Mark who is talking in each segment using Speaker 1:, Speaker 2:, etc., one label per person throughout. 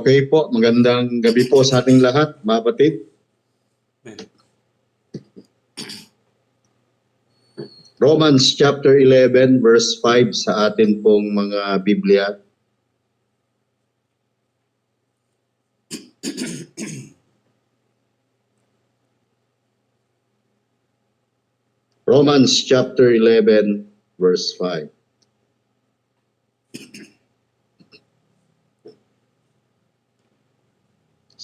Speaker 1: Okay po, magandang gabi po sa ating lahat, mga kapatid. Romans chapter 11 verse 5 sa atin pong mga Biblia. Romans chapter 11 verse 5.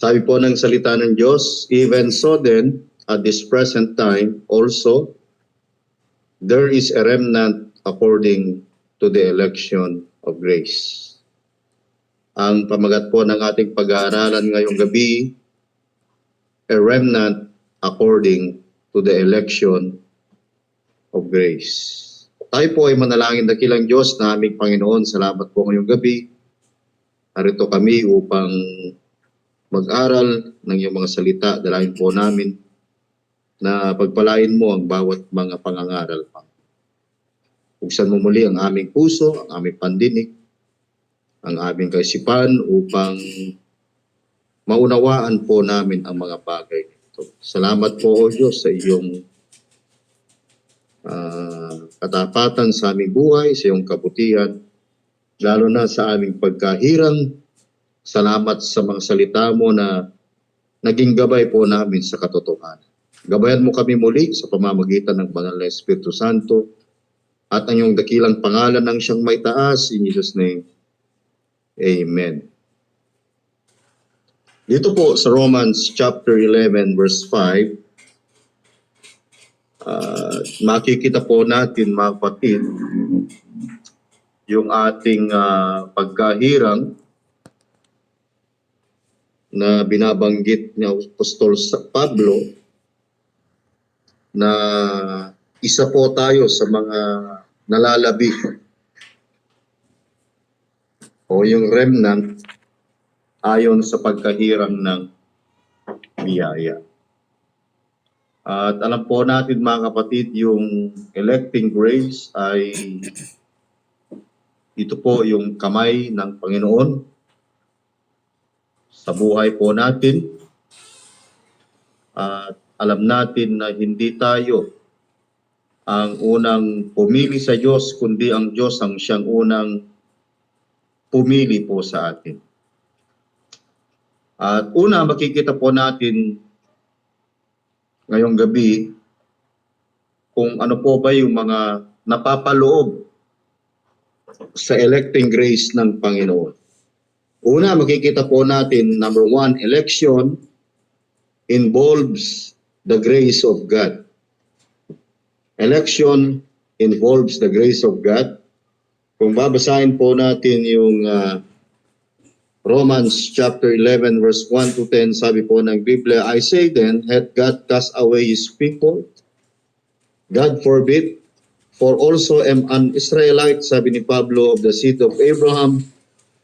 Speaker 1: Sabi po ng salita ng Diyos, even so then, at this present time also, there is a remnant according to the election of grace. Ang pamagat po ng ating pag-aaralan ngayong gabi, a remnant according to the election of grace. Tayo po ay manalangin dakilang Diyos na aming Panginoon. Salamat po ngayong gabi. Narito kami upang mag-aral ng iyong mga salita. Dalangin po namin na pagpalain mo ang bawat mga pangangaral pa. Buksan mo muli ang aming puso, ang aming pandinig, ang aming kaisipan upang maunawaan po namin ang mga bagay nito. Salamat po o Diyos sa iyong katapatan sa aming buhay, sa iyong kabutihan, lalo na sa aming pagkahirang. Salamat sa mga salita mo na naging gabay po namin sa katotohanan. Gabayan mo kami muli sa pamamagitan ng Banal na Espiritu Santo at ang iyong dakilang pangalan ng siyang may taas. In Jesus' name, Amen. Dito po sa Romans chapter 11 verse 5, makikita po natin mga kapatid yung ating pagkahirang na binabanggit ni Apostol Pablo na isa po tayo sa mga nalalabi o yung remnant ayon sa pagkahirang ng biyaya. At alam po natin mga kapatid, yung electing grace ay ito po yung kamay ng Panginoon sa buhay po natin. At alam natin na hindi tayo ang unang pumili sa Diyos, kundi ang Diyos ang siyang unang pumili po sa atin. At una, makikita po natin ngayong gabi kung ano po ba yung mga napapaloob sa electing grace ng Panginoon. Una, makikita po natin, number one, election involves the grace of God. Election involves the grace of God. Kung babasahin po natin yung Romans chapter 11 verse 1 to 10, sabi po ng Biblia, I say then, hath God cast away his people? God forbid, for also am an Israelite, sabi ni Pablo, of the seed of Abraham,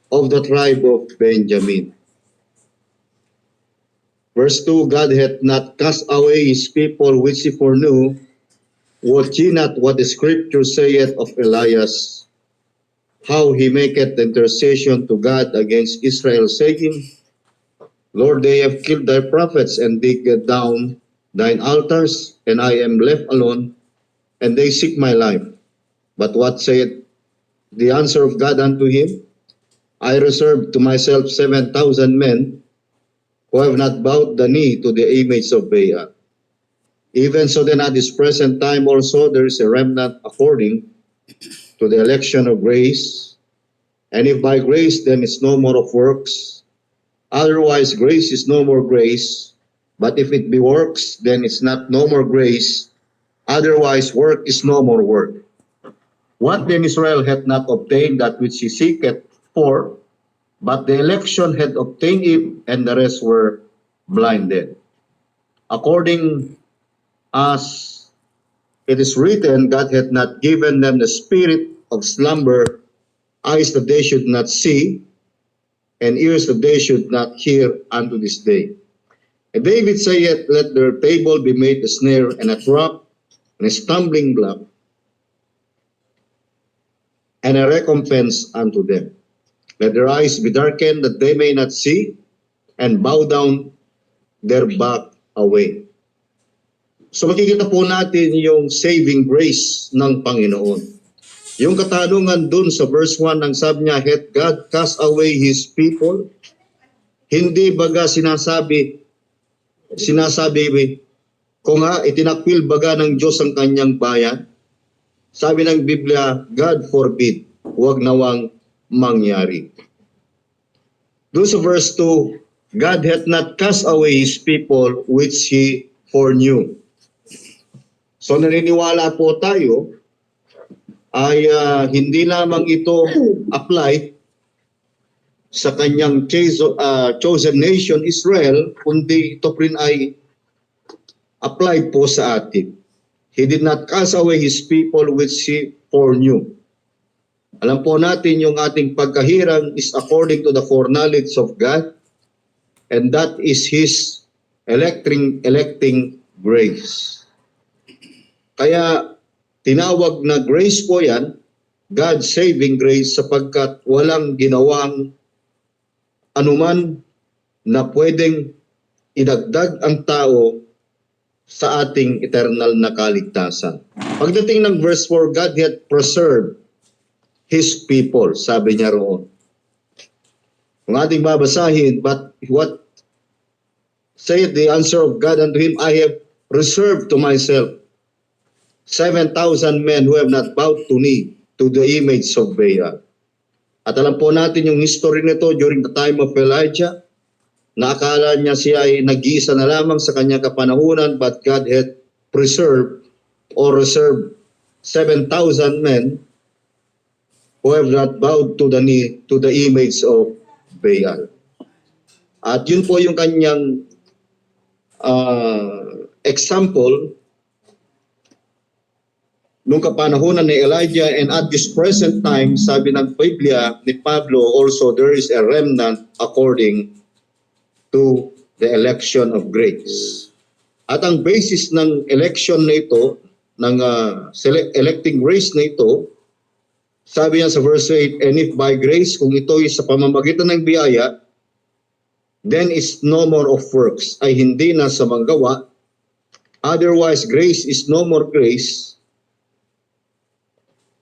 Speaker 1: of the tribe of Benjamin. Verse 2, God hath not cast away his people which he foreknew. Wot ye not what the scripture saith of Elias, how he maketh intercession to God against Israel, saying, Lord, they have killed thy prophets and digged down thine altars, and I am left alone, and they seek my life. But what saith the answer of God unto him? I reserved to myself 7,000 men who have not bowed the knee to the image of Baal. Even so then at this present time also there is a remnant according to the election of grace. And if by grace, then it's no more of works. Otherwise grace is no more grace. But if it be works, then it's not no more grace. Otherwise work is no more work. What then Israel hath not obtained that which he seeketh for, but the election had obtained it, and the rest were blinded. According as it is written, God hath not given them the spirit of slumber, eyes that they should not see, and ears that they should not hear unto this day. And David saith, let their table be made a snare and a trap and a stumbling block, and a recompense unto them. Let their eyes be darkened that they may not see, and bow down their back away. So makikita po natin yung saving grace ng Panginoon. Yung katanungan dun sa verse 1 ng sabi niya, hath God cast away His people? Hindi baga sinasabi kung nga itinakwil baga ng Diyos ang kanyang bayan? Sabi ng Biblia, God forbid, huwag nawang mangyari. Doon sa verse 2, God hath not cast away His people which He foreknew. So naniniwala po tayo ay hindi lamang ito applied sa kanyang chosen nation Israel, kundi ito rin ay applied po sa atin. He did not cast away His people which He foreknew. Alam po natin yung ating pagkahirang is according to the foreknowledge of God, and that is His electing grace. Kaya tinawag na grace po yan, God's saving grace, sapagkat walang ginawang anuman na pwedeng idagdag ang tao sa ating eternal na kaligtasan. Pagdating ng verse 4, God hath preserved His people, sabi niya roon. Kung ating babasahin, but what saith the answer of God unto him, I have reserved to myself 7,000 men who have not bowed to knee to the image of Baal. At alam po natin yung history nito during the time of Elijah, na akala niya siya ay nag-iisa na lamang sa kanyang kapanahunan, but God had preserved or reserved 7,000 men who have not bowed to the knee to the image of Baal. At yun po yung kanyang example nung kapanahunan ni Elijah, and at this present time, sabi ng Biblia ni Pablo, also there is a remnant according to the election of grace. At ang basis ng election na ito, ng electing grace na ito, sabi niya sa verse 8, and if by grace, kung ito ay sa pamamagitan ng biyaya, then is no more of works, ay hindi na sa manggawa. Otherwise, grace is no more grace.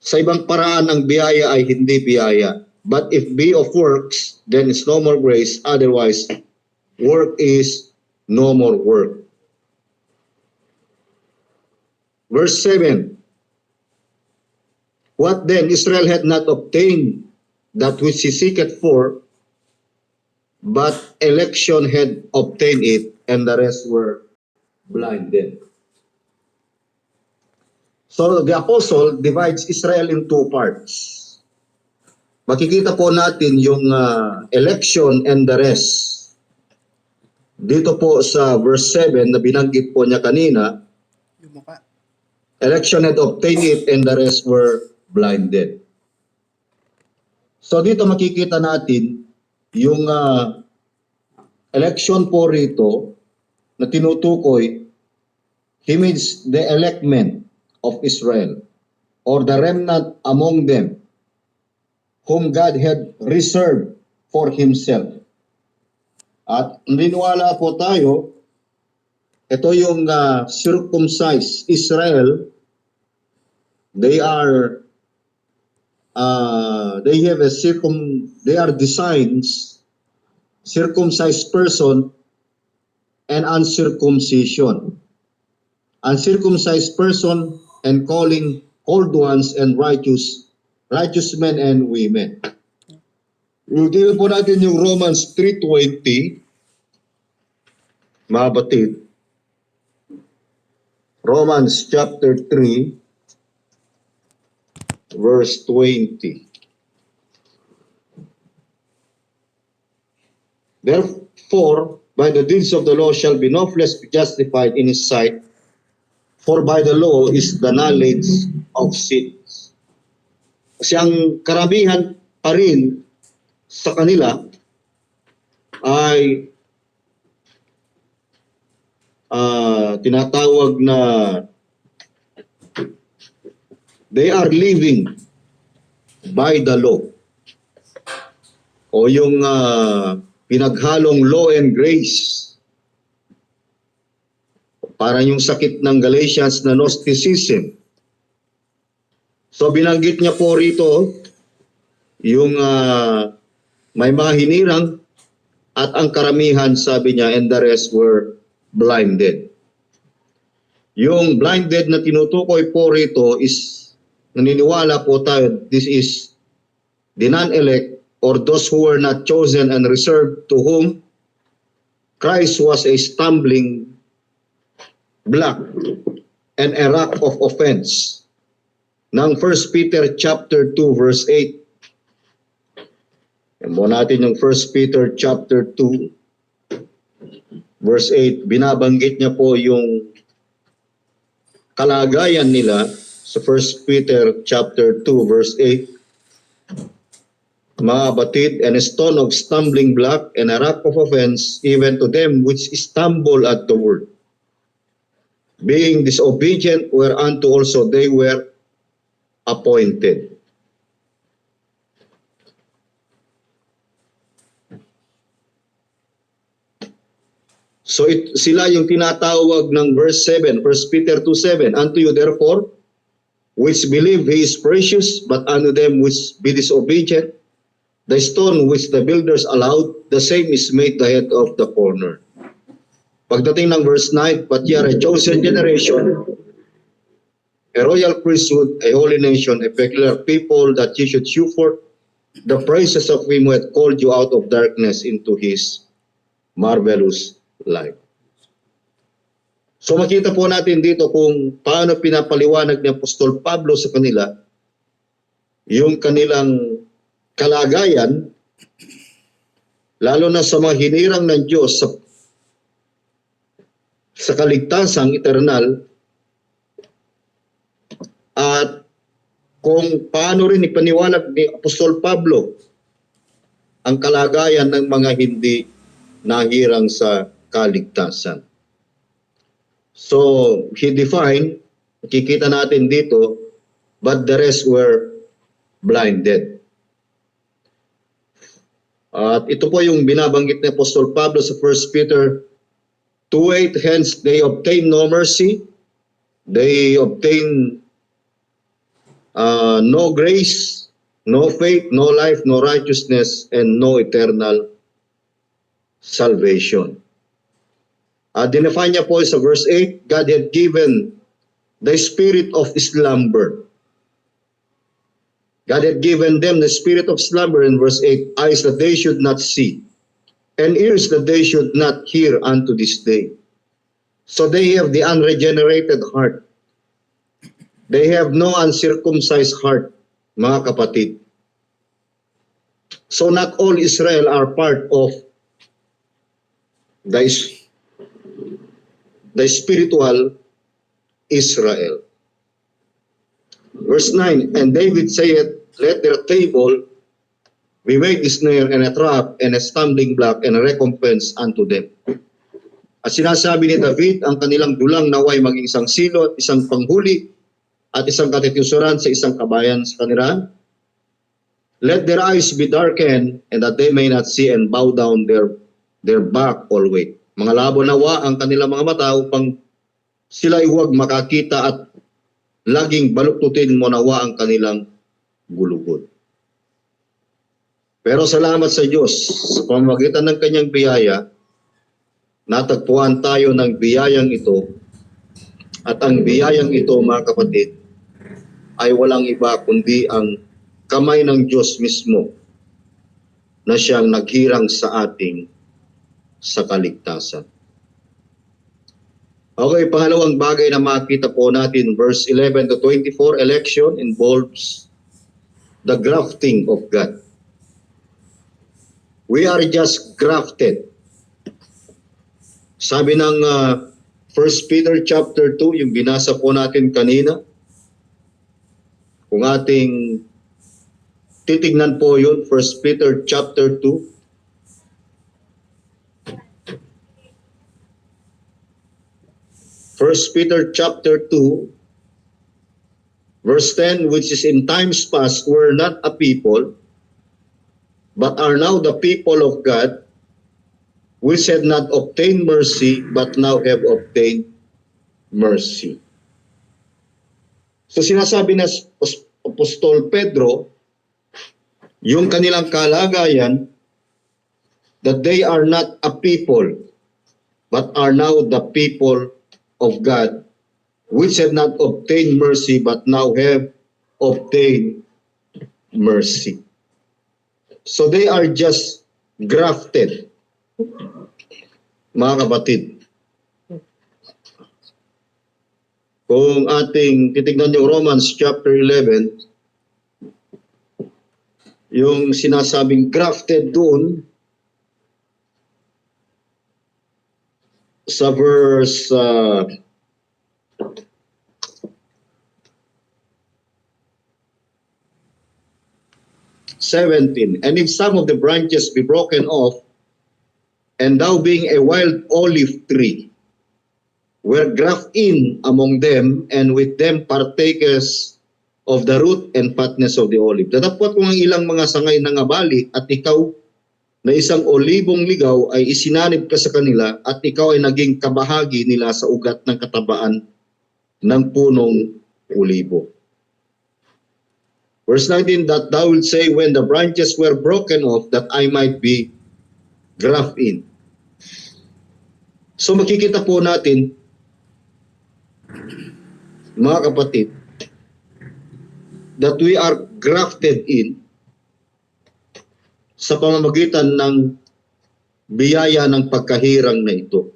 Speaker 1: Sa ibang paraan, ang biyaya ay hindi biyaya. But if be of works, then is no more grace. Otherwise, work is no more work. Verse 7, what then? Israel had not obtained that which he seeketh for, but election had obtained it, and the rest were blinded. So the apostle divides Israel in two parts. Makikita po natin yung election and the rest. Dito po sa verse 7 na binanggit po niya kanina, election had obtained it and the rest were blinded. So dito makikita natin yung election po rito na tinutukoy, he means the electment of Israel, or the remnant among them, whom God had reserved for Himself. At naniniwala po tayo, ito yung circumcised Israel, they are designs, circumcised person and uncircumcision. Uncircumcised person and called ones and righteous men and women. Review po natin yung Romans 3:20, mga batid. Romans chapter 3, verse 20. Therefore, by the deeds of the law shall be no flesh be justified in his sight, for by the law is the knowledge of sins. Kasi ang karamihan pa rin sa kanila ay tinatawag na they are living by the law. o yung pinaghalong law and grace. Parang yung sakit ng Galatians na Gnosticism. So binanggit niya po rito yung may mga hinirang at ang karamihan, sabi niya, and the rest were blinded. Yung blinded na tinutukoy po rito is, naniniwala po tayo, this is the non-elect or those who were not chosen and reserved, to whom Christ was a stumbling block and a rock of offense. Ng 1 Peter chapter 2 verse 8. Yan mo natin yung 1 Peter chapter 2 verse 8. Binabanggit niya po yung kalagayan nila sa 1 Peter chapter 2 verse 8. Mga batid, and a stone of stumbling block and a rock of offense, even to them which stumble at the word. Being disobedient, whereunto also they were appointed. So sila yung tinatawag ng verse 7, 1 Peter 2:7. Unto you therefore, which believe he is precious, but unto them which be disobedient, the stone which the builders allowed, the same is made the head of the corner. Pagdating ng verse 9, but ye are a chosen generation, a royal priesthood, a holy nation, a peculiar people, that ye should shew forth the praises of him who hath called you out of darkness into his marvelous light. So makita po natin dito kung paano pinapaliwanag ni Apostol Pablo sa kanila yung kanilang kalagayan, lalo na sa mga hinirang ng Diyos sa kaligtasang eternal, at kung paano rin ipaniwalag ni Apostol Pablo ang kalagayan ng mga hindi nahirang sa kaligtasan. So, he defined, nakikita natin dito, but the rest were blinded. At ito po yung binabanggit ni Apostol Pablo sa 1 Peter 2:8, hence they obtain no mercy, they obtain no grace, no faith, no life, no righteousness, and no eternal salvation. Dinefine niya po sa verse 8, God had given the spirit of slumber. God had given them the spirit of slumber in verse 8, eyes that they should not see, and ears that they should not hear unto this day. So they have the unregenerated heart. They have no uncircumcised heart, mga kapatid. So not all Israel are part of the spiritual Israel. Verse 9, and David saith, let their table be made a snare and a trap and a stumbling block and a recompense unto them. At sinasabi ni David, ang kanilang dulang naway maging isang silot, isang panghuli, at isang katitiusuran sa isang kabayan sa kanila. Let their eyes be darkened, and that they may not see, and bow down their back always. Mga labo nawa ang kanilang mga mata upang sila'y huwag makakita, at laging baluktutin mo nawa ang kanilang gulugod. Pero salamat sa Diyos, sa pamamagitan ng kanyang biyaya, natagpuan tayo ng biyayang ito, at ang biyayang ito, mga kapatid, ay walang iba kundi ang kamay ng Diyos mismo na siyang naghirang sa ating sa kaligtasan. Okay, pangalawang bagay na makita po natin, verse 11 to 24, election involves the grafting of God. We are just grafted. Sabi ng 1 Peter chapter 2, yung binasa po natin kanina, kung ating titignan po yun, 1 Peter chapter 2, First Peter chapter 2, verse 10, which is in times past were not a people, but are now the people of God, which had not obtained mercy, but now have obtained mercy. So sinasabi na Apostol Pedro, yung kanilang kalagayan, that they are not a people, but are now the people of God, which have not obtained mercy, but now have obtained mercy. So they are just grafted, mga kapatid. Kung ating titignan yung Romans chapter 11, yung sinasabing grafted doon, sa verse 17, and if some of the branches be broken off, and thou being a wild olive tree, were grafted in among them, and with them partakers of the root and fatness of the olive. Datapwat kung ang ilang mga sangay nangabali, at ikaw na isang olibong ligaw ay isinanib ka sa kanila, at ikaw ay naging kabahagi nila sa ugat ng katabaan ng punong olibo. Verse 19, that thou wilt say, when the branches were broken off, that I might be grafted in. So makikita po natin, mga kapatid, that we are grafted in sa pamamagitan ng biyaya ng pagkahirang na ito.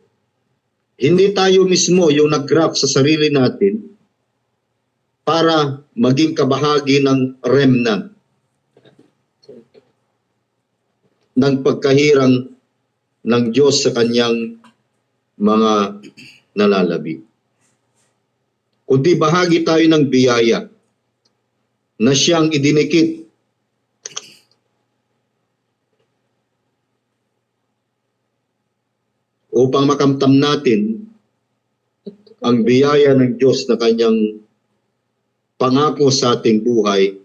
Speaker 1: Hindi tayo mismo yung nag-graft sa sarili natin para maging kabahagi ng remnant ng pagkahirang ng Diyos sa kanyang mga nalalabi. Kundi bahagi tayo ng biyaya na siyang idinikit upang makamtam natin ang biyaya ng Diyos na kanyang pangako sa ating buhay.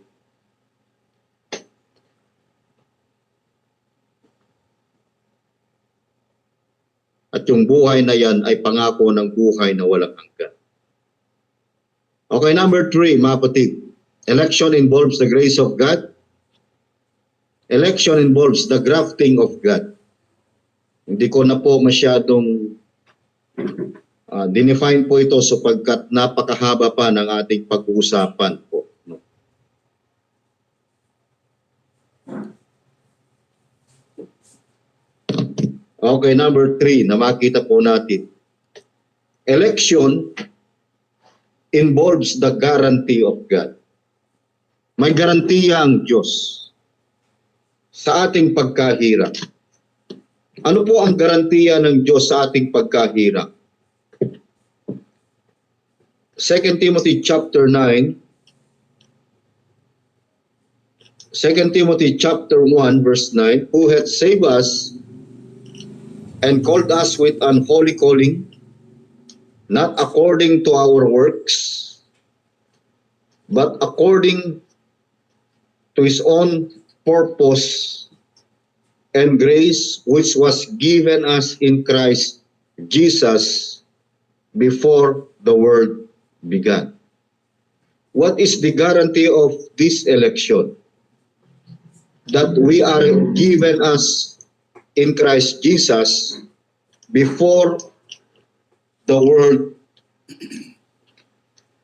Speaker 1: At yung buhay na yan ay pangako ng buhay na walang hanggan. Okay, number 3, mga kapatid. Election involves the grace of God. Election involves the grafting of God. Hindi ko na po masyadong dinefine po ito sapagkat napakahaba pa ng ating pag-uusapan po. Okay, number 3 na makita po natin. Election involves the guarantee of God. May garantiya ang Diyos sa ating pagkahirap. Ano po ang garantiya ng Diyos sa ating pagkahirap? 2 Timothy chapter 9, 2 Timothy chapter 1 verse 9, who hath saved us and called us with an holy calling, not according to our works, but according to his own purpose and grace, which was given us in Christ Jesus before the world began. What is the guarantee of this election? That we are given us in Christ Jesus before the world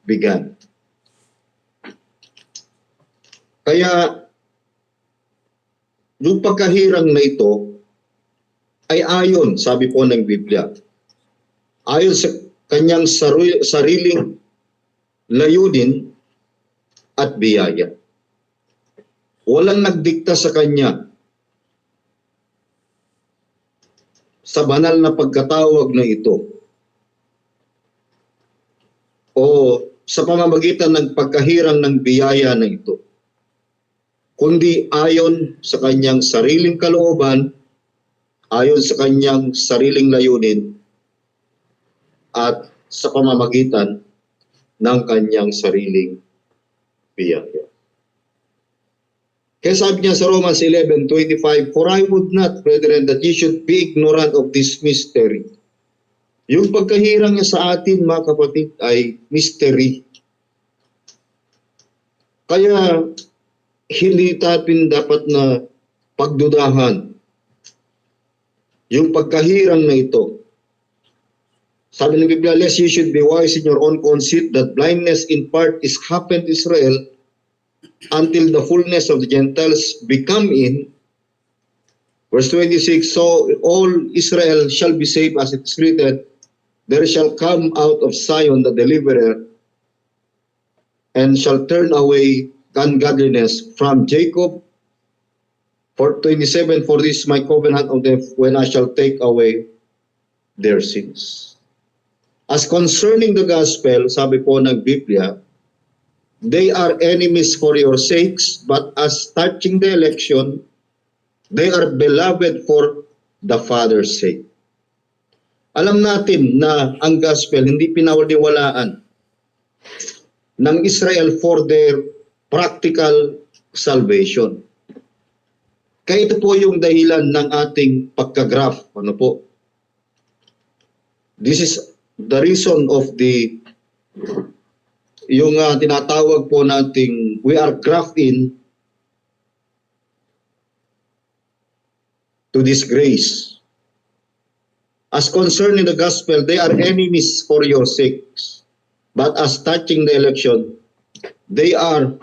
Speaker 1: began. Kaya, yung pagkahirang na ito ay ayon, sabi po ng Biblia, ayon sa kanyang sariling layunin at biyaya. Walang nagdikta sa kanya sa banal na pagkatawag na ito o sa pamamagitan ng pagkahirang ng biyaya na ito, kundi ayon sa kanyang sariling kalooban, ayon sa kanyang sariling layunin, at sa pamamagitan ng kanyang sariling biyaya. Kaya sabi niya sa Romans 11:25, "For I would not, brethren, that ye should be ignorant of this mystery." Yung pagkahirang niya sa atin, mga kapatid, ay mystery. Kaya hindi natin dapat na pagdudahan yung pagkahirang na ito. Sabi ng Biblia, "Lest you should be wise in your own conceit, that blindness in part is happened to Israel, until the fullness of the Gentiles become in." Verse 26, "So all Israel shall be saved, as it is written, there shall come out of Zion the deliverer, and shall turn away ungodliness from Jacob." For 27, "For this is my covenant of them, when I shall take away their sins." As concerning the gospel, sabi po ng Biblia, "They are enemies for your sakes, but as touching the election, they are beloved for the Father's sake." Alam natin na ang gospel hindi pinawaliwalaan ng Israel for their practical salvation. Kaya ito po yung dahilan ng ating pagka-graft. Ano po? This is the reason of yung tinatawag po nating we are grafted in to this grace. As concerning the gospel, they are enemies for your sakes. But as touching the election, they are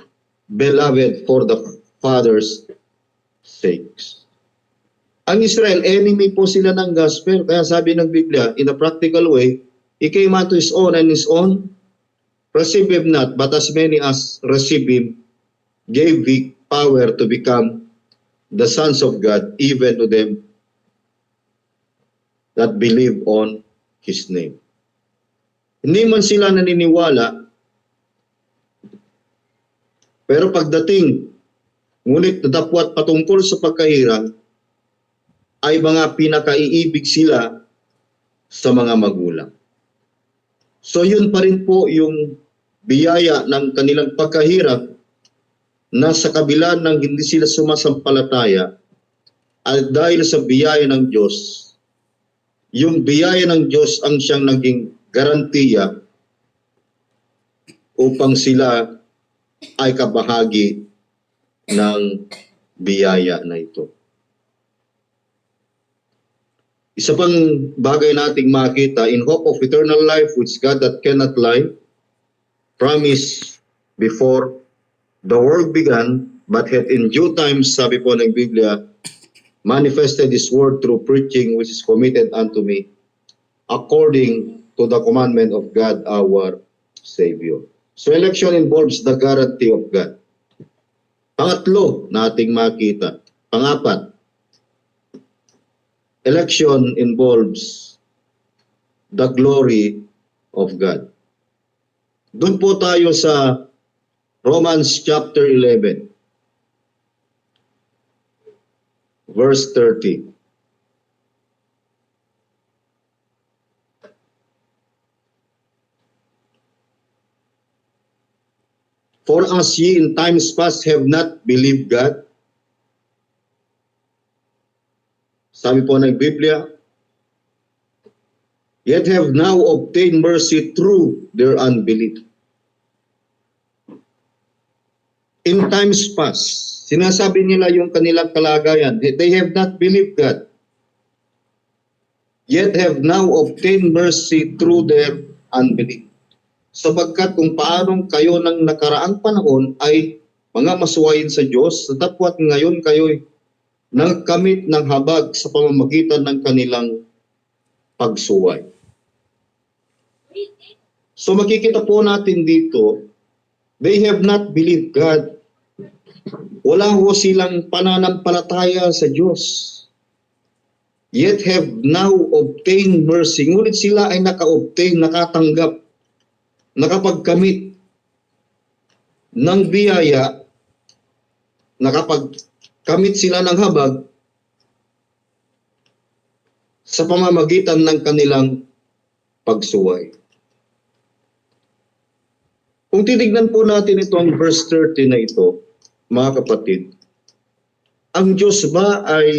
Speaker 1: beloved for the Father's sakes. Ang Israel, enemy po sila ng gospel. Kaya sabi ng Biblia, in a practical way, he came unto his own, and his own receive him not, but as many as receive him, gave he power to become the sons of God, even to them that believe on his name. Hindi man sila naniniwala, pero pagdating, ngunit natapwat patungkol sa pagkahirang, ay mga pinakaiibig sila sa mga magulang. So yun pa rin po yung biyaya ng kanilang pagkahirap, na sa kabila ng hindi sila sumasampalataya, at dahil sa biyaya ng Diyos, yung biyaya ng Diyos ang siyang naging garantiya upang sila ay kabahagi ng biyaya na ito. Isa pang bagay nating makita, in hope of eternal life, which God that cannot lie, promised before the world began, but hath in due time, sabi po ng Biblia, manifested His word through preaching, which is committed unto me, according to the commandment of God our Savior. So election involves the guarantee of God. Pangatlo nating makita. Pangapat, election involves the glory of God. Doon po tayo sa Romans chapter 11. Verse 30. For as ye in times past have not believed God, sabi po ng Biblia, yet have now obtained mercy through their unbelief. In times past, sinasabi nila yung kanilang kalagayan. They have not believed God, yet have now obtained mercy through their unbelief. Sapagkat kung paanong kayo ng nakaraang panahon ay mga masuwayin sa Diyos, datapwat ngayon kayo'y nagkamit ng habag sa pamamagitan ng kanilang pagsuway. So makikita po natin dito, they have not believed God. Wala ho silang pananampalataya sa Diyos. Yet have now obtained mercy. Ngunit sila ay naka-obtain, nakatanggap, nakapagkamit ng biyaya, nakapagkamit sila ng habag sa pamamagitan ng kanilang pagsuway. Kung titignan po natin itong verse 30 na ito, mga kapatid, ang Diyos ba ay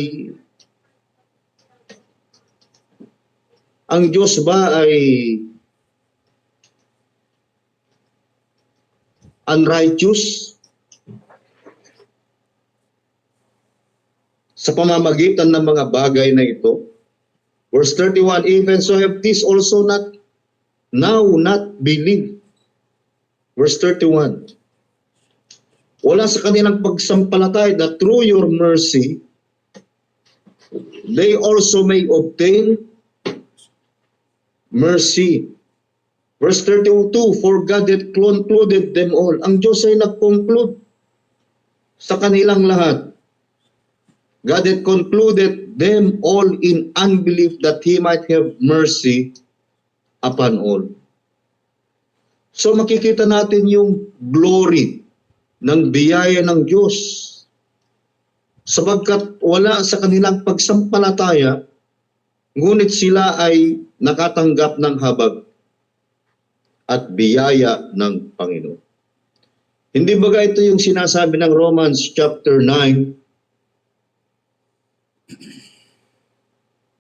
Speaker 1: unrighteous sa pamamagitan ng mga bagay na ito? Verse 31, even so have this also not believed. Verse 31, wala sa kanilang pagsampalatay that through your mercy, they also may obtain mercy. Verse 32, for God had concluded them all. Ang Diyos ay nag-conclude sa kanilang lahat. God had concluded them all in unbelief that He might have mercy upon all. So makikita natin yung glory ng biyaya ng Diyos. Sapagkat wala sa kanilang pagsampalataya, ngunit sila ay nakatanggap ng habag at biyaya ng Panginoon. Hindi ba ito yung sinasabi ng Romans chapter 9?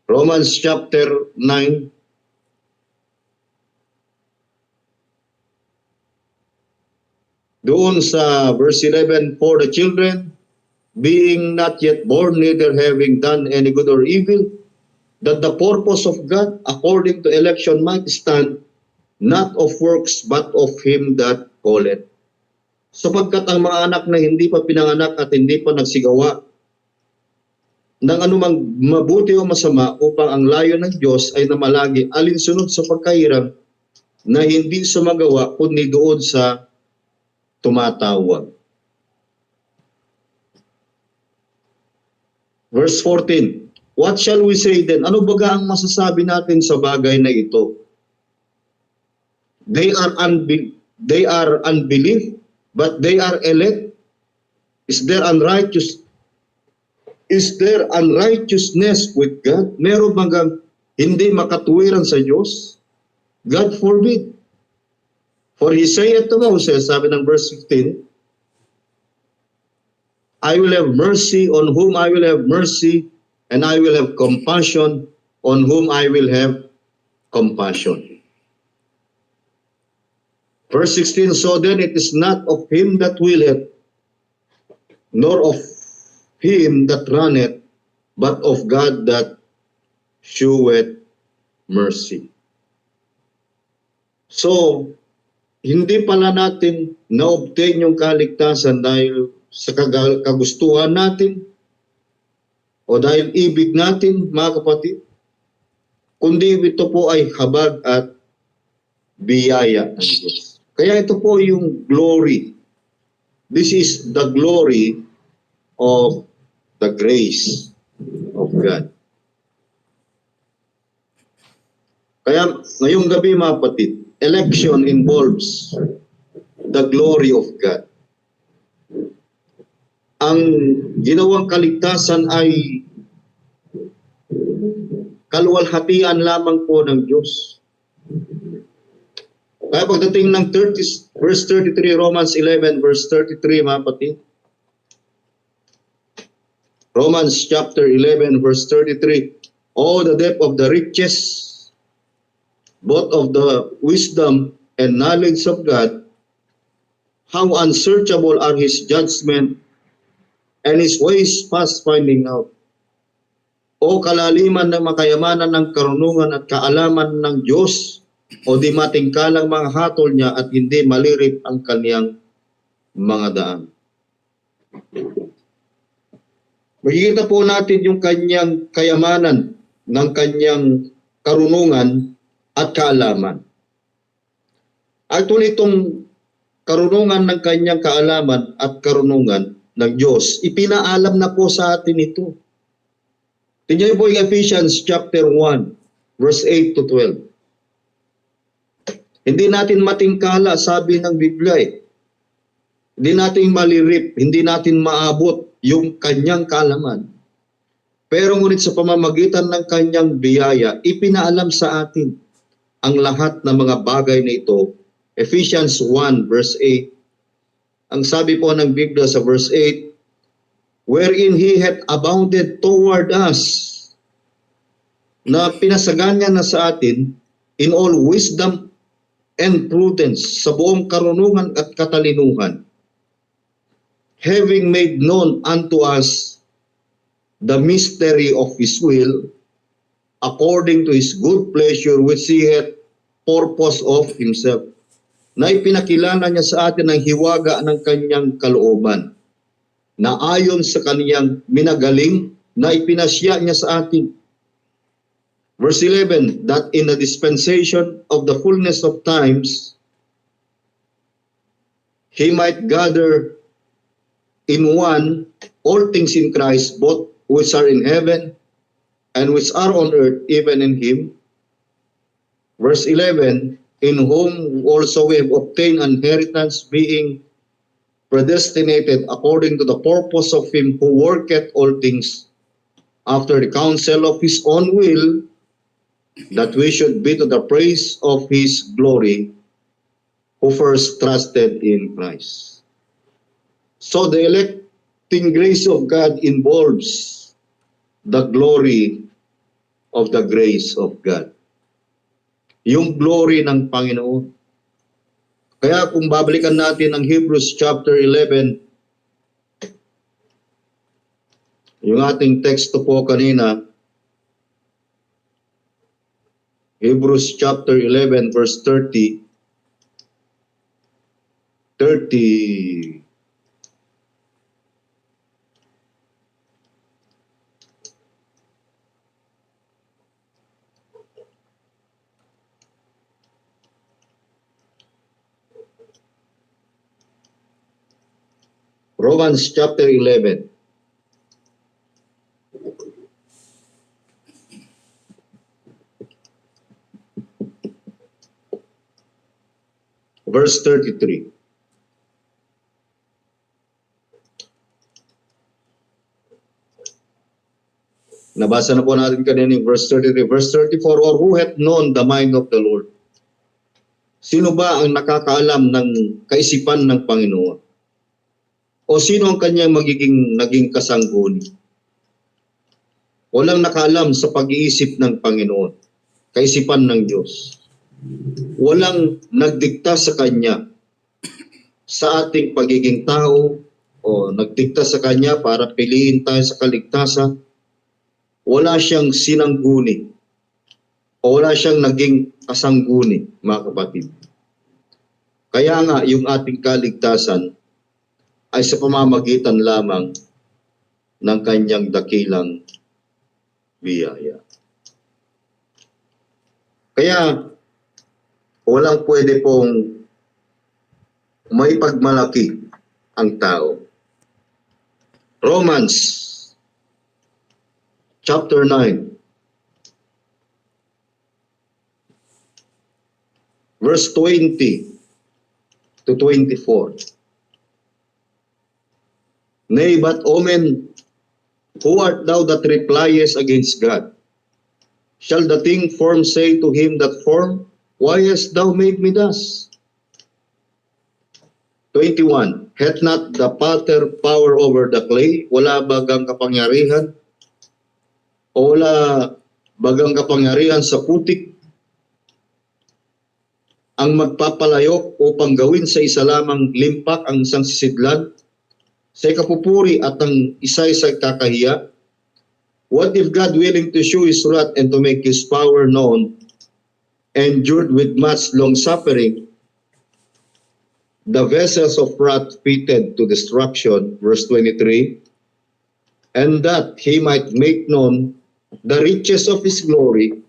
Speaker 1: Romans chapter 9. Doon sa verse 11, for the children, being not yet born, neither having done any good or evil, that the purpose of God according to election might stand, not of works, but of Him that calleth. Sapagkat ang mga anak na hindi pa pinanganak at hindi pa nagsigawa ng anumang mabuti o masama upang ang layo ng Diyos ay namalagi alinsunod sa pagkahirap na hindi sumagawa kundi doon sa tumatawag. Verse 14, what shall we say then? Ano baga ang masasabi natin sa bagay na ito? They are unbelief, but they are elect. Is there unrighteousness with God? Meron bagang hindi makatuwiran sa Diyos? God forbid. For He saith to Moses, sabi ng verse 15, I will have mercy on whom I will have mercy, and I will have compassion on whom I will have compassion. Verse 16, so then it is not of him that willeth, nor of him that runneth, but of God that sheweth mercy. So, hindi pala natin na-obtain yung kaligtasan dahil sa kagustuhan natin o dahil ibig natin, mga kapatid, kundi ito po ay habag at biyaya ng Diyos. Kaya ito po yung glory. This is the glory of the grace of God. Kaya ngayong gabi, mga kapatid, election involves the glory of God. Ang ginawang kaligtasan ay kaluwalhatian lamang po ng Diyos. Kaya pagdating ng verse 33, Romans 11, verse 33, mga kapatid. Romans chapter 11, verse 33. Oh, the depth of the riches, both of the wisdom and knowledge of God, how unsearchable are His judgment and His ways past finding out. O kalaliman ng makayamanan ng karunungan at kaalaman ng Diyos, o di matingkalang mga hatol niya at hindi malirip ang kaniyang mga daan. Makikita po natin yung kanyang kayamanan ng kanyang karunungan at kaalaman. Actually, itong karunungan ng kanyang kaalaman at karunungan ng Diyos, ipinaalam na po sa atin ito. Tingnan po yung Ephesians chapter 1, verse 8 to 12. Hindi natin matingkala, sabi ng Biblia eh. Hindi natin malirip, hindi natin maabot yung kanyang kaalaman. Pero ngunit sa pamamagitan ng kanyang biyaya, ipinaalam sa atin ang lahat ng mga bagay na ito. Ephesians 1 verse 8. Ang sabi po ng Biblia sa verse 8, wherein He hath abounded toward us, na pinasagan niya na sa atin in all wisdom and prudence, sa buong karunungan at katalinuhan, having made known unto us the mystery of His will, according to His good pleasure, which He hath purpose of Himself. Na ipinakilala niya sa atin ang hiwaga ng kanyang kalooban, na ayon sa kaniyang minagaling na ipinasya niya sa atin. Verse 11, that in the dispensation of the fullness of times, He might gather in one all things in Christ, both which are in heaven and which are on earth, even in Him. Verse 11, in whom also we have obtained inheritance, being predestinated according to the purpose of Him who worketh all things after the counsel of His own will, that we should be to the praise of His glory, who first trusted in Christ. So the electing grace of God involves the glory of the grace of God. Yung glory ng Panginoon. Kaya kung babalikan natin ang Hebrews chapter 11, yung ating teksto po kanina, Hebrews chapter 11 verse 30, Romans chapter 11. Verse 33. Nabasa na po natin kanina yung verse 33. Verse 34, or who hath known the mind of the Lord? Sino ba ang nakakaalam ng kaisipan ng Panginoon? O sino ang kanyang naging kasangguni? Walang nakaalam sa pag-iisip ng Panginoon, kaisipan ng Diyos. Walang nagdikta sa Kanya sa ating pagiging tao o nagdikta sa Kanya para piliin tayo sa kaligtasan. Wala siyang sinangguni o wala siyang naging kasangguni, mga kapatid. Kaya nga, yung ating kaligtasan ay sa pamamagitan lamang ng Kanyang dakilang biyaya. Kaya, walang pwede pong may pagmalaki ang tao. Romans chapter 9 verse 20 to 24. Nay, but O men, who art thou that repliest against God? Shall the thing formed say to him that formed, why hast thou made me thus? 21. Hath not the potter power over the clay? Wala bagang kapangyarihan? O wala bagang kapangyarihan sa putik ang magpapalayok upang gawin sa isa lamang limpak ang isang sisidlan, sa kapupuri at ang isa'y sa kakahiya? What if God, willing to show His wrath and to make His power known, endured with much long suffering the vessels of wrath fitted to destruction, verse 23, and that He might make known the riches of His glory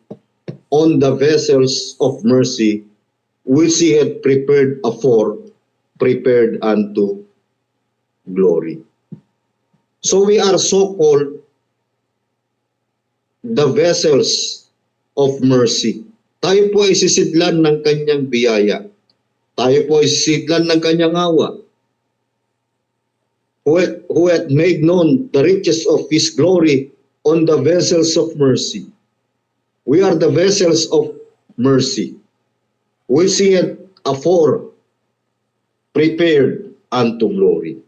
Speaker 1: on the vessels of mercy, which He had prepared afore, prepared unto glory. So we are so-called the vessels of mercy. Tayo po ay sisidlan ng Kanyang biyaya. Tayo po ay sisidlan ng Kanyang awa. Who hath made known the riches of His glory on the vessels of mercy. We are the vessels of mercy, which He had afore prepared unto glory.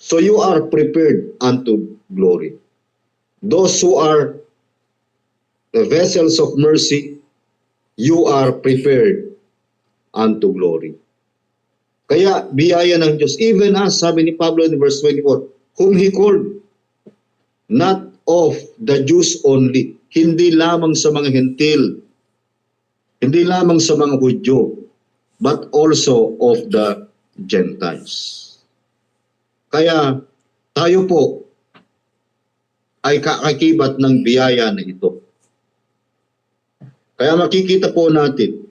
Speaker 1: So you are prepared unto glory. Those who are the vessels of mercy, you are prepared unto glory. Kaya biyaya ng Diyos, even as, sabi ni Pablo in verse 24, whom He called, not of the Jews only, hindi lamang sa mga Hentil, hindi lamang sa mga Hudyo, but also of the Gentiles. Kaya tayo po ay kaakibat ng biyaya na ito. Kaya makikita po natin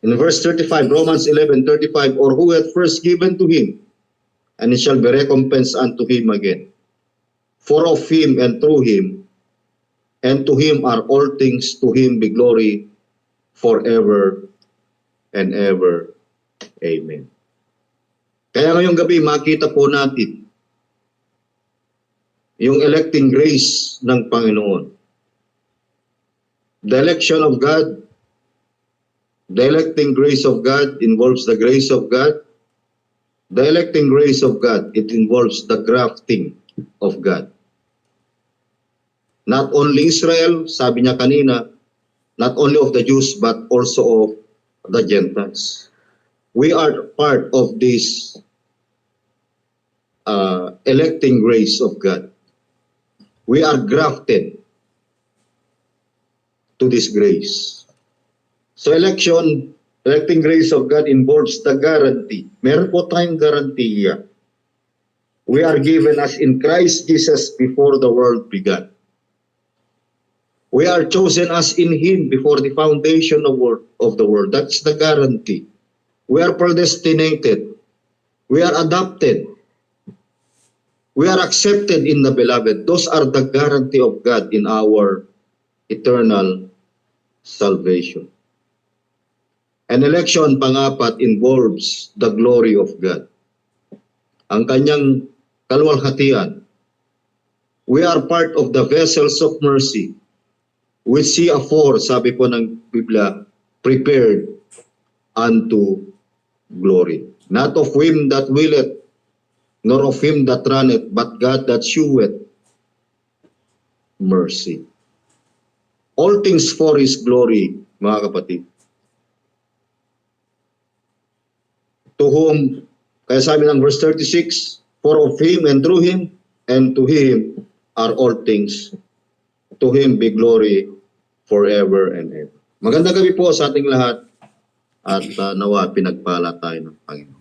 Speaker 1: in verse 35, Romans 11:35, or who hath first given to him, and it shall be recompensed unto him again. For of him and through him, and to him are all things, to him be glory forever and ever. Amen. Kaya ngayong gabi, makita po natin yung electing grace ng Panginoon. The election of God, the electing grace of God involves the grace of God. The electing grace of God, it involves the grafting of God. Not only Israel, sabi niya kanina, not only of the Jews, but also of the Gentiles. We are part of this electing grace of God. We are grafted to this grace. So electing grace of God involves the guarantee. Meron po tayong garantiya. We are given as in Christ Jesus before the world began. We are chosen as in Him before the foundation of the world. That's the guarantee. We are predestinated. We are adopted. We are accepted in the beloved. Those are the guarantee of God in our eternal salvation. An election, pangapat, involves the glory of God. Ang kanyang kaluwalhatian. We are part of the vessels of mercy, which He afore, sabi po ng Biblia, prepared unto glory. Not of him that willeth, nor of him that runneth, but God that sheweth mercy. All things for His glory, mga kapatid. To whom, kaya sabi ng verse 36, for of Him and through Him and to Him are all things. To Him be glory forever and ever. Magandang gabi po sa ating lahat at nawa pinagpala tayo ng Panginoon.